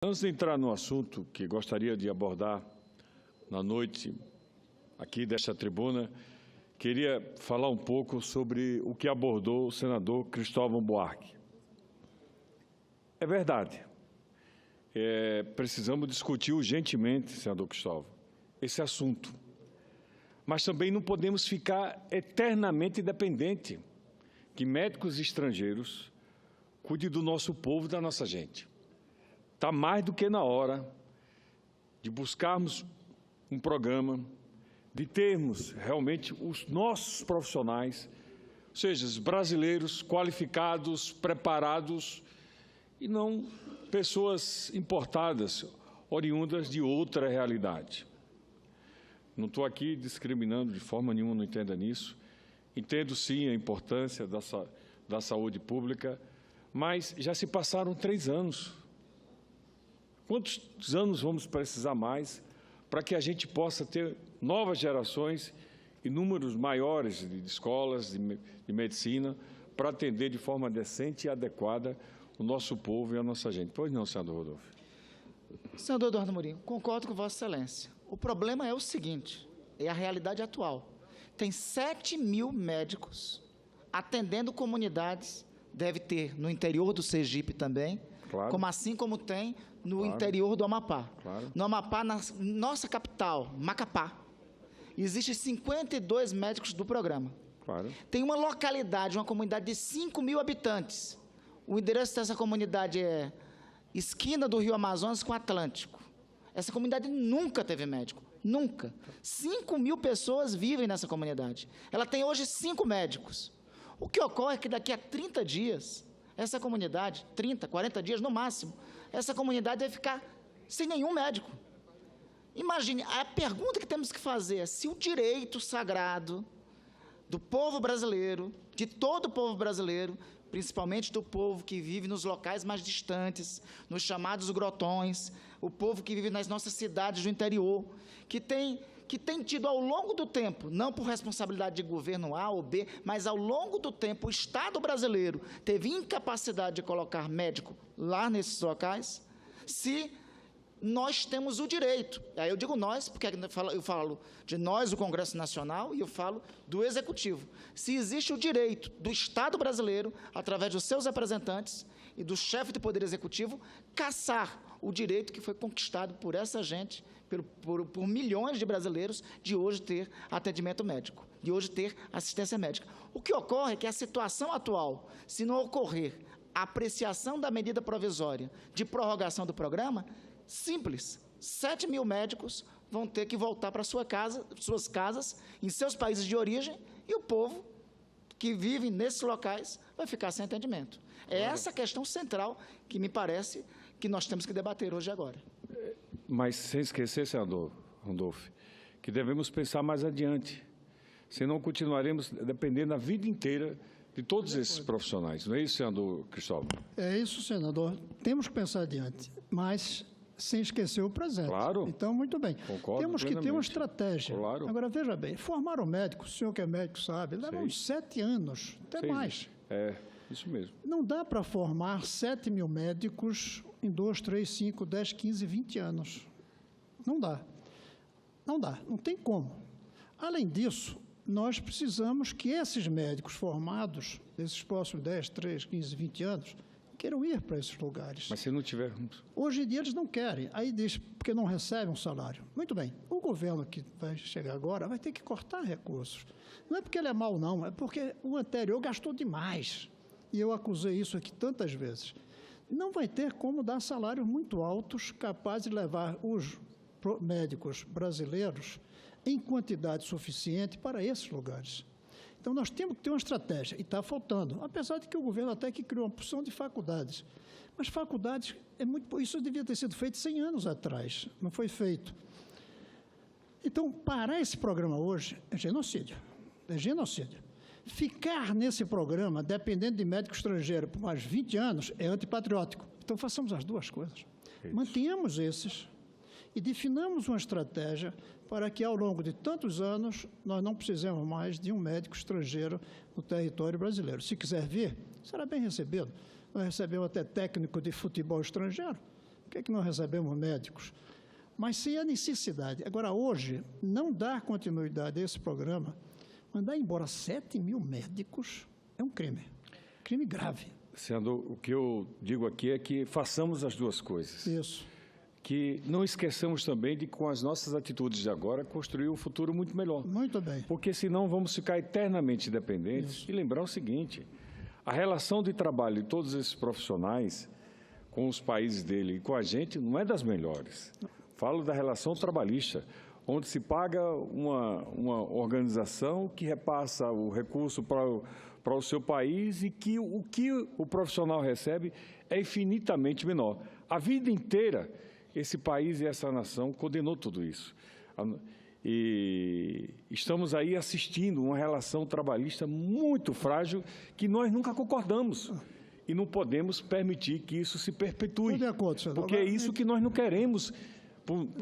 Antes de entrar no assunto que gostaria de abordar na noite aqui desta tribuna, queria falar um pouco sobre o que abordou o senador Cristóvão Buarque. É verdade, precisamos discutir urgentemente, senador Cristóvão, esse assunto. Mas também não podemos ficar eternamente dependentes que médicos estrangeiros cuidem do nosso povo e da nossa gente. Está mais do que na hora de buscarmos um programa, de termos realmente os nossos profissionais, ou seja, os brasileiros qualificados, preparados, e não pessoas importadas, oriundas de outra realidade. Não estou aqui discriminando de forma nenhuma, não entenda nisso. Entendo sim a importância da saúde pública, mas já se passaram 3 anos. Quantos anos vamos precisar mais para que a gente possa ter novas gerações e números maiores de escolas de medicina para atender de forma decente e adequada o nosso povo e a nossa gente? Pois não, senador Rodolfo. Senador Eduardo Morinho, concordo com Vossa Excelência. O problema é o seguinte, é a realidade atual. Tem 7.000 médicos atendendo comunidades, deve ter no interior do Sergipe também, claro, assim como tem no interior do Amapá. Claro. No Amapá, na nossa capital, Macapá, existem 52 médicos do programa. Claro. Tem uma localidade, uma comunidade de 5.000 habitantes. O endereço dessa comunidade é esquina do Rio Amazonas com Atlântico. Essa comunidade nunca teve médico, nunca. 5.000 pessoas vivem nessa comunidade. Ela tem hoje 5 médicos. O que ocorre é que daqui a 30 dias, essa comunidade, 30, 40 dias no máximo, essa comunidade vai ficar sem nenhum médico. Imagine, a pergunta que temos que fazer é se o direito sagrado do povo brasileiro, de todo o povo brasileiro, principalmente do povo que vive nos locais mais distantes, nos chamados grotões, o povo que vive nas nossas cidades do interior, que tem tido ao longo do tempo, não por responsabilidade de governo A ou B, mas ao longo do tempo o Estado brasileiro teve incapacidade de colocar médico lá nesses locais, se nós temos o direito, aí eu digo nós, porque eu falo de nós, o Congresso Nacional, e eu falo do Executivo, se existe o direito do Estado brasileiro, através dos seus representantes e do chefe do Poder Executivo, caçar o direito que foi conquistado por essa gente, por milhões de brasileiros, de hoje ter atendimento médico, de hoje ter assistência médica. O que ocorre é que a situação atual, se não ocorrer a apreciação da medida provisória de prorrogação do programa, simples, 7.000 médicos vão ter que voltar para suas casas, em seus países de origem, e o povo que vive nesses locais vai ficar sem atendimento. É essa questão central que me parece que nós temos que debater hoje e agora. Mas sem esquecer, senador Randolph, que devemos pensar mais adiante, senão continuaremos dependendo a vida inteira de todos esses profissionais. Não é isso, senador Cristóvão? É isso, senador. Temos que pensar adiante, mas sem esquecer o presente. Claro. Então, muito bem. Concordo Temos que ter uma estratégia. Claro. Agora, veja bem, formar um médico, o senhor que é médico sabe, leva uns 7 anos, até mais. É, isso mesmo. Não dá para formar 7.000 médicos em 2, 3, 5, 10, 15, 20 anos. Não dá. Não dá, não tem como. Além disso, nós precisamos que esses médicos formados, nesses próximos 10, 3, 15, 20 anos, queiram ir para esses lugares. Mas se não tiver... Hoje em dia eles não querem, aí diz porque não recebem um salário. Muito bem, o governo que vai chegar agora vai ter que cortar recursos. Não é porque ele é mau, não, é porque o anterior gastou demais. E eu acusei isso aqui tantas vezes. Não vai ter como dar salários muito altos capazes de levar os médicos brasileiros em quantidade suficiente para esses lugares. Então, nós temos que ter uma estratégia, e está faltando, apesar de que o governo até que criou uma porção de faculdades. Mas faculdades, isso devia ter sido feito 100 anos atrás, não foi feito. Então, parar esse programa hoje é genocídio, é genocídio. Ficar nesse programa, dependendo de médico estrangeiro por mais 20 anos, é antipatriótico. Então, façamos as duas coisas. Mantenhamos esses e definamos uma estratégia para que, ao longo de tantos anos, nós não precisemos mais de um médico estrangeiro no território brasileiro. Se quiser vir, será bem recebido. Nós recebemos até técnico de futebol estrangeiro, Por que não recebemos médicos? Mas se há necessidade. Agora, hoje, não dar continuidade a esse programa, mandar embora 7.000 médicos é um crime. Crime grave. Senador, o que eu digo aqui é que façamos as duas coisas. Isso. Que não esqueçamos também de, com as nossas atitudes de agora, construir um futuro muito melhor. Muito bem. Porque senão vamos ficar eternamente dependentes. Isso. E lembrar o seguinte, a relação de trabalho de todos esses profissionais com os países dele e com a gente não é das melhores. Falo da relação trabalhista, onde se paga uma organização que repassa o recurso para o seu país e que o profissional recebe é infinitamente menor. A vida inteira, esse país e essa nação condenou tudo isso. E estamos aí assistindo uma relação trabalhista muito frágil que nós nunca concordamos. E não podemos permitir que isso se perpetue. Estou de acordo, senador. Porque é isso que nós não queremos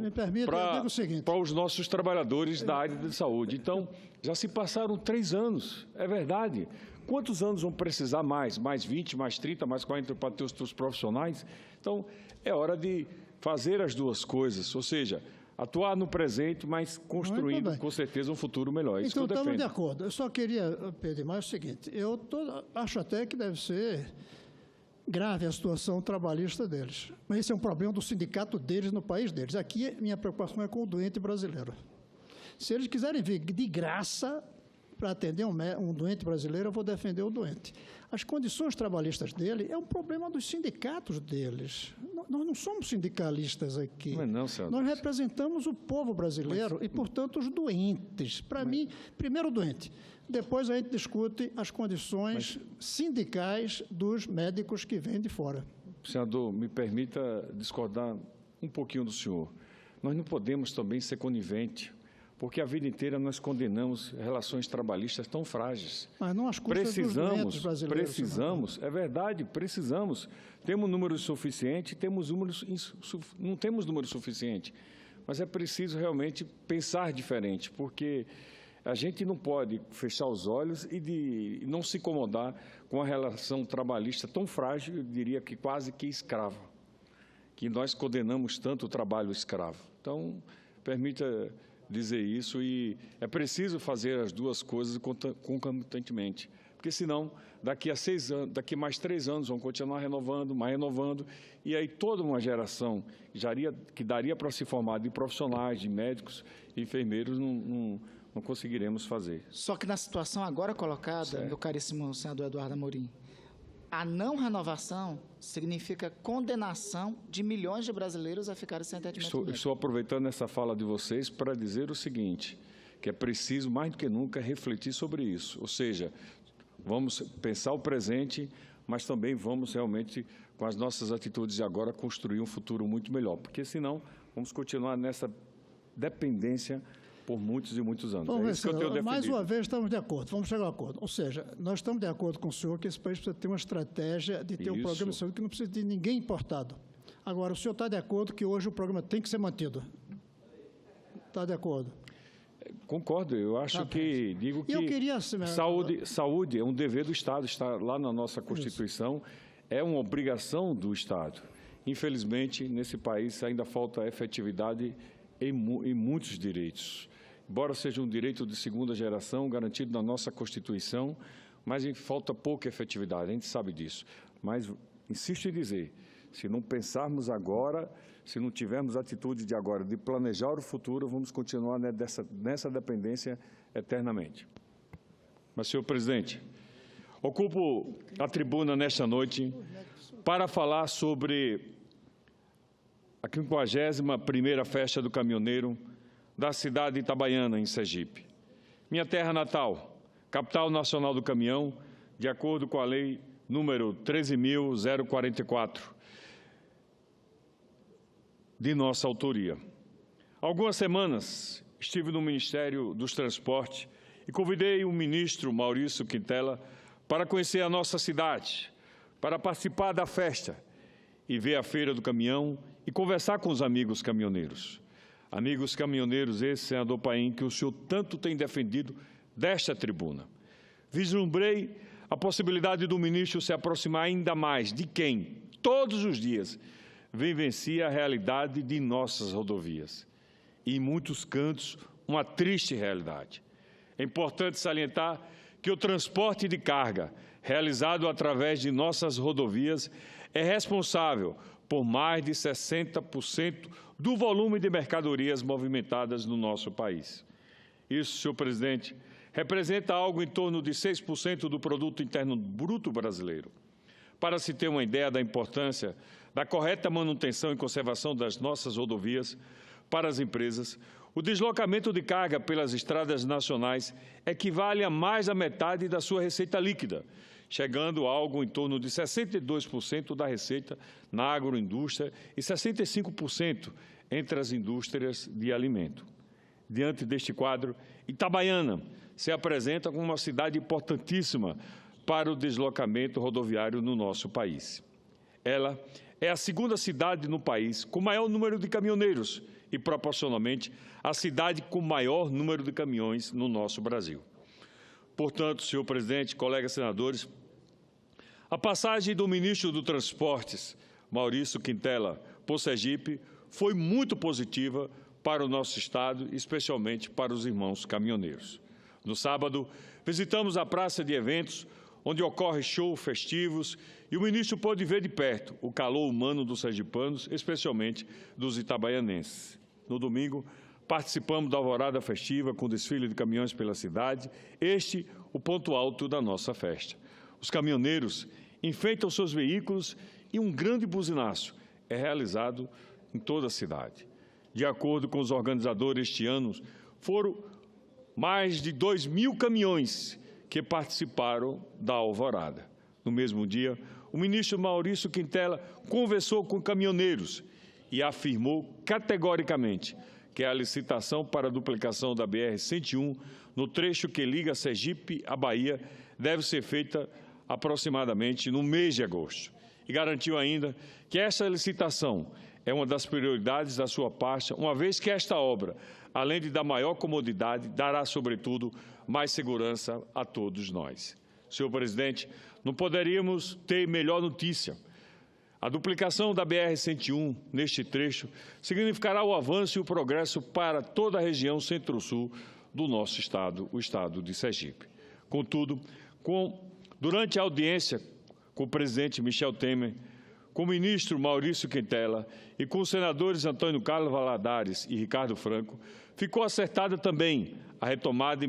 me permita, eu digo o seguinte. Para os nossos trabalhadores da área de saúde. Então, já se passaram 3 anos, é verdade. Quantos anos vão precisar mais? Mais 20, mais 30, mais 40 para ter os seus profissionais? Então, é hora de fazer as duas coisas, ou seja, atuar no presente, mas construindo, com certeza, um futuro melhor. Então, estamos de acordo. Eu só queria pedir mais o seguinte, eu acho até que deve ser grave a situação trabalhista deles, mas esse é um problema do sindicato deles no país deles. Aqui, minha preocupação é com o doente brasileiro. Se eles quiserem vir de graça para atender um doente brasileiro, eu vou defender o doente. As condições trabalhistas dele é um problema dos sindicatos deles. Nós não somos sindicalistas aqui. Mas não, senhor. Nós representamos o povo brasileiro e, portanto, os doentes. Para mim, primeiro o doente. Depois a gente discute as condições sindicais dos médicos que vêm de fora. Senador, me permita discordar um pouquinho do senhor. Nós não podemos também ser coniventes, porque a vida inteira nós condenamos relações trabalhistas tão frágeis. Mas não as custas dos doentes brasileiros. Precisamos, é verdade, precisamos. Temos números suficientes, não temos número suficiente, mas é preciso realmente pensar diferente, porque a gente não pode fechar os olhos e não se incomodar com a relação trabalhista tão frágil, eu diria que quase que escrava, que nós condenamos tanto o trabalho escravo. Então, permita dizer isso, e é preciso fazer as duas coisas concomitantemente, porque senão daqui a 6 anos, daqui mais 3 anos vão continuar renovando, e aí toda uma geração que daria para se formar de profissionais, de médicos e enfermeiros não conseguiremos fazer. Só que na situação agora colocada, meu caríssimo senador Eduardo Amorim, a não renovação significa condenação de milhões de brasileiros a ficarem sem atendimento médico. Estou aproveitando essa fala de vocês para dizer o seguinte, que é preciso, mais do que nunca, refletir sobre isso. Ou seja, vamos pensar o presente, mas também vamos realmente, com as nossas atitudes de agora, construir um futuro muito melhor, porque senão vamos continuar nessa dependência por muitos e muitos anos. Bom, é isso que eu tenho defendido. Mais uma vez estamos de acordo, vamos chegar a um acordo. Ou seja, nós estamos de acordo com o senhor que esse país precisa ter uma estratégia de ter um programa de saúde que não precisa de ninguém importado. Agora, o senhor está de acordo que hoje o programa tem que ser mantido? Está de acordo? Concordo, eu acho que, digo que saúde é um dever do Estado, está lá na nossa Constituição, é uma obrigação do Estado. Infelizmente, nesse país ainda falta efetividade em muitos direitos. Embora seja um direito de segunda geração, garantido na nossa Constituição, mas falta pouca efetividade, a gente sabe disso. Mas insisto em dizer, se não pensarmos agora, se não tivermos atitude de agora, de planejar o futuro, vamos continuar nessa dependência eternamente. Mas, senhor presidente, ocupo a tribuna nesta noite para falar sobre a 51ª Festa do Caminhoneiro da cidade de Itabaiana, em Sergipe. Minha terra natal, capital nacional do caminhão, de acordo com a lei número 13.044, de nossa autoria. Há algumas semanas estive no Ministério dos Transportes e convidei o ministro Maurício Quintela para conhecer a nossa cidade, para participar da festa e ver a Feira do Caminhão e conversar com os amigos caminhoneiros. Amigos caminhoneiros, esse, senador Paim, que o senhor tanto tem defendido desta tribuna. Vislumbrei a possibilidade do ministro se aproximar ainda mais de quem, todos os dias, vivencia a realidade de nossas rodovias. E, em muitos cantos, uma triste realidade. É importante salientar que o transporte de carga realizado através de nossas rodovias é responsável por mais de 60% do volume de mercadorias movimentadas no nosso país. Isso, senhor presidente, representa algo em torno de 6% do Produto Interno Bruto brasileiro. Para se ter uma ideia da importância da correta manutenção e conservação das nossas rodovias para as empresas, o deslocamento de carga pelas estradas nacionais equivale a mais da metade da sua receita líquida, chegando a algo em torno de 62% da receita na agroindústria e 65% entre as indústrias de alimento. Diante deste quadro, Itabaiana se apresenta como uma cidade importantíssima para o deslocamento rodoviário no nosso país. Ela é a segunda cidade no país com maior número de caminhoneiros e, proporcionalmente, a cidade com maior número de caminhões no nosso Brasil. Portanto, senhor presidente, colegas senadores, a passagem do ministro dos Transportes, Maurício Quintela, por Sergipe, foi muito positiva para o nosso Estado, especialmente para os irmãos caminhoneiros. No sábado, visitamos a praça de eventos, onde ocorre shows festivos, e o ministro pôde ver de perto o calor humano dos sergipanos, especialmente dos itabaianenses. No domingo, participamos da alvorada festiva com desfile de caminhões pela cidade, este o ponto alto da nossa festa. Os caminhoneiros enfeitam seus veículos e um grande buzinaço é realizado em toda a cidade. De acordo com os organizadores, este ano foram mais de 2.000 caminhões que participaram da alvorada. No mesmo dia, o ministro Maurício Quintela conversou com caminhoneiros e afirmou categoricamente que a licitação para a duplicação da BR-101 no trecho que liga Sergipe à Bahia deve ser feita aproximadamente no mês de agosto. E garantiu ainda que essa licitação é uma das prioridades da sua pasta, uma vez que esta obra, além de dar maior comodidade, dará, sobretudo, mais segurança a todos nós. Senhor presidente, não poderíamos ter melhor notícia. A duplicação da BR-101 neste trecho significará o avanço e o progresso para toda a região centro-sul do nosso Estado, o Estado de Sergipe. Contudo, durante a audiência com o presidente Michel Temer, com o ministro Maurício Quintela e com os senadores Antônio Carlos Valadares e Ricardo Franco, ficou acertada também a retomada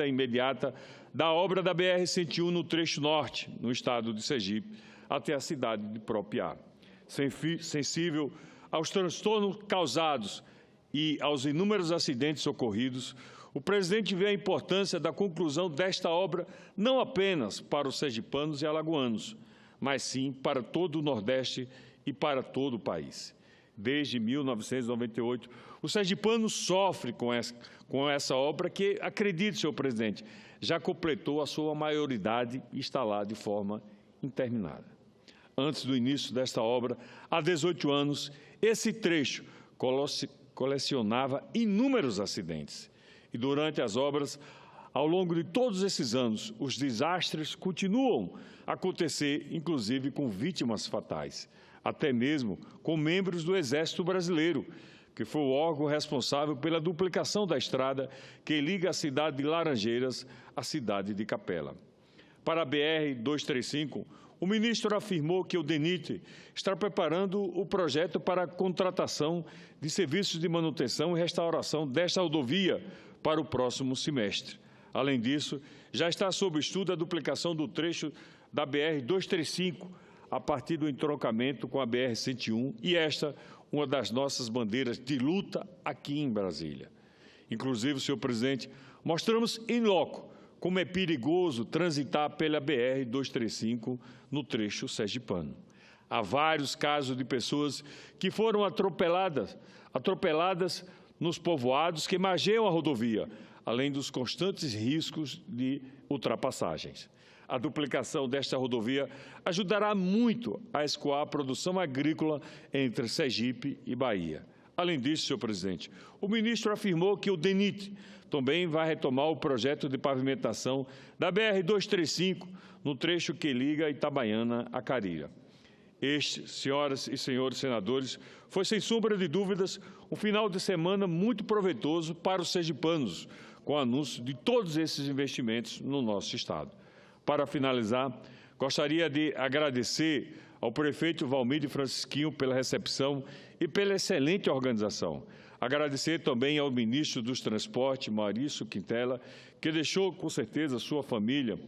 imediata da obra da BR-101 no trecho norte, no estado de Sergipe, até a cidade de Propiá. Sensível aos transtornos causados e aos inúmeros acidentes ocorridos, o presidente vê a importância da conclusão desta obra não apenas para os sergipanos e alagoanos, mas sim para todo o Nordeste e para todo o país. Desde 1998, o sergipano sofre com essa obra que, acredite, senhor presidente, já completou a sua maioridade e está lá de forma interminada. Antes do início desta obra, há 18 anos, esse trecho colecionava inúmeros acidentes. E durante as obras, ao longo de todos esses anos, os desastres continuam a acontecer, inclusive com vítimas fatais, até mesmo com membros do Exército Brasileiro, que foi o órgão responsável pela duplicação da estrada que liga a cidade de Laranjeiras à cidade de Capela. Para a BR-235, o ministro afirmou que o DENIT está preparando o projeto para a contratação de serviços de manutenção e restauração desta rodovia para o próximo semestre. Além disso, já está sob estudo a duplicação do trecho da BR-235 a partir do entroncamento com a BR-101 e esta, uma das nossas bandeiras de luta aqui em Brasília. Inclusive, senhor presidente, mostramos em loco como é perigoso transitar pela BR-235 no trecho sergipano. Há vários casos de pessoas que foram atropeladas nos povoados que margeiam a rodovia, além dos constantes riscos de ultrapassagens. A duplicação desta rodovia ajudará muito a escoar a produção agrícola entre Sergipe e Bahia. Além disso, senhor presidente, o ministro afirmou que o DENIT também vai retomar o projeto de pavimentação da BR-235 no trecho que liga Itabaiana a Carira. Este, senhoras e senhores senadores, foi, sem sombra de dúvidas, um final de semana muito proveitoso para os sergipanos, com o anúncio de todos esses investimentos no nosso Estado. Para finalizar, gostaria de agradecer ao prefeito Valmir de Francisquinho pela recepção e pela excelente organização. Agradecer também ao ministro dos Transportes, Maurício Quintela, que deixou, com certeza, sua família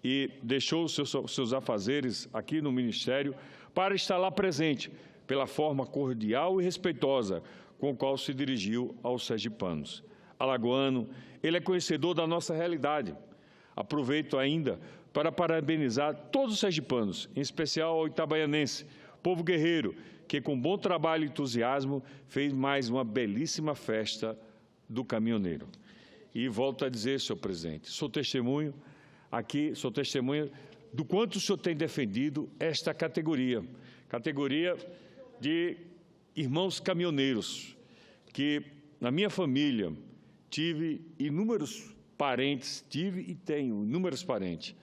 e deixou seus afazeres aqui no Ministério para estar lá presente, pela forma cordial e respeitosa com a qual se dirigiu aos sergipanos. Alagoano, ele é conhecedor da nossa realidade. Aproveito ainda para parabenizar todos os sergipanos, em especial ao itabaianense, povo guerreiro, que com bom trabalho e entusiasmo fez mais uma belíssima festa do caminhoneiro. E volto a dizer, senhor presidente, sou testemunha do quanto o senhor tem defendido esta categoria de irmãos caminhoneiros, que na minha família tive inúmeros parentes, e tenho inúmeros parentes.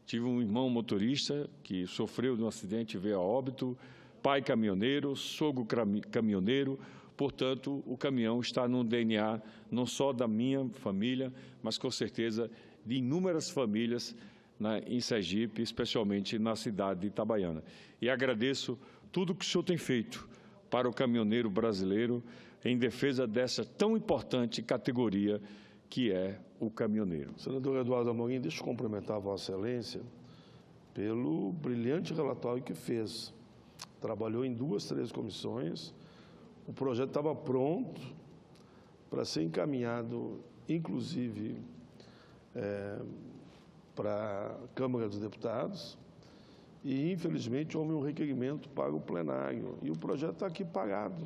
Tive um irmão motorista que sofreu de um acidente e veio a óbito, pai caminhoneiro, sogro caminhoneiro. Portanto, o caminhão está no DNA não só da minha família, mas com certeza de inúmeras famílias em Sergipe, especialmente na cidade de Itabaiana. E agradeço tudo que o senhor tem feito para o caminhoneiro brasileiro em defesa dessa tão importante categoria que é o caminhoneiro. Senador Eduardo Amorim, deixa eu cumprimentar a Vossa Excelência pelo brilhante relatório que fez. Trabalhou em 2, 3 comissões, o projeto estava pronto para ser encaminhado, inclusive, para a Câmara dos Deputados, e, infelizmente, houve um requerimento para o plenário, e o projeto está aqui parado.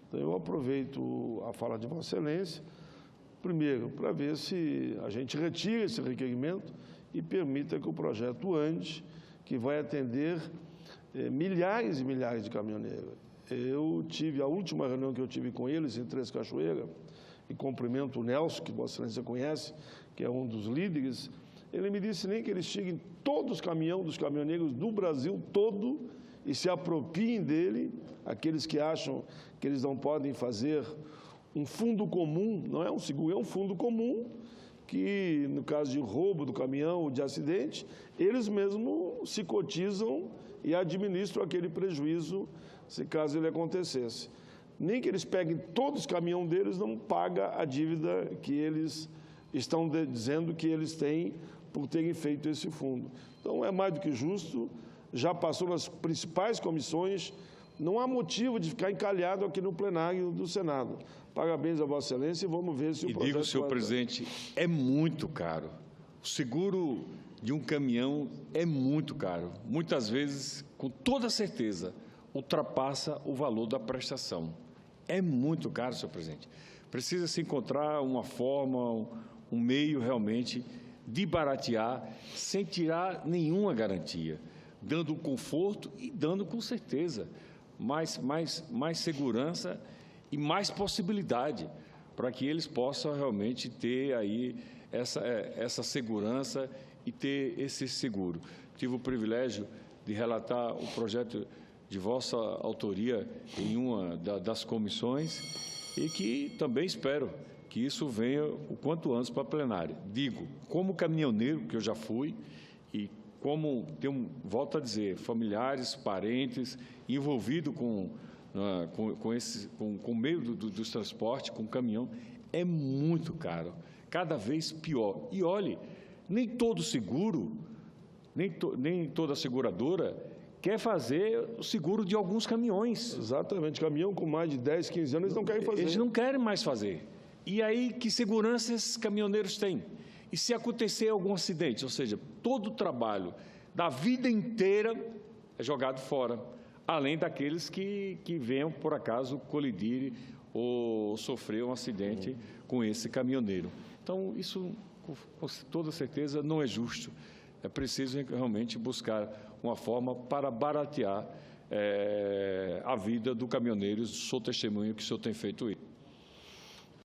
Então, eu aproveito a fala de Vossa Excelência, primeiro, para ver se a gente retira esse requerimento e permita que o projeto ande, que vai atender milhares e milhares de caminhoneiros. A última reunião que eu tive com eles em Três Cachoeiras, e cumprimento o Nelson, que Vossa Excelência conhece, que é um dos líderes, ele me disse nem que eles cheguem todos os caminhões dos caminhoneiros do Brasil todo e se apropriem dele, aqueles que acham que eles não podem fazer um fundo comum, não é um seguro, é um fundo comum, que no caso de roubo do caminhão ou de acidente, eles mesmos se cotizam e administram aquele prejuízo, se caso ele acontecesse. Nem que eles peguem todos os caminhões deles, não paga a dívida que eles estão dizendo que eles têm por terem feito esse fundo. Então, é mais do que justo, já passou nas principais comissões, não há motivo de ficar encalhado aqui no plenário do Senado. Parabéns a Vossa Excelência e vamos ver se o projeto... E digo, senhor presidente, é muito caro. O seguro de um caminhão é muito caro. Muitas vezes, com toda certeza, ultrapassa o valor da prestação. É muito caro, senhor presidente. Precisa se encontrar uma forma, um meio realmente de baratear, sem tirar nenhuma garantia, dando conforto e dando, com certeza, mais segurança e mais possibilidade para que eles possam realmente ter aí essa segurança e ter esse seguro. Tive o privilégio de relatar o projeto de vossa autoria em uma das comissões e que também espero que isso venha o quanto antes para a plenária. Digo, como caminhoneiro, que eu já fui, e como, volto a dizer, familiares, parentes, envolvidos com o meio dos transportes, com o caminhão, é muito caro, cada vez pior. E, olhe, nem todo seguro, nem toda seguradora quer fazer o seguro de alguns caminhões. Exatamente, caminhão com mais de 10, 15 anos, eles não querem fazer. Eles não querem mais fazer. E aí, que segurança esses caminhoneiros têm? E se acontecer algum acidente, ou seja, todo o trabalho da vida inteira é jogado fora, além daqueles que venham, por acaso, colidir ou sofrer um acidente com esse caminhoneiro. Então, isso, com toda certeza, não é justo. É preciso realmente buscar uma forma para baratear a vida do caminhoneiro. Sou testemunho que o senhor tem feito isso.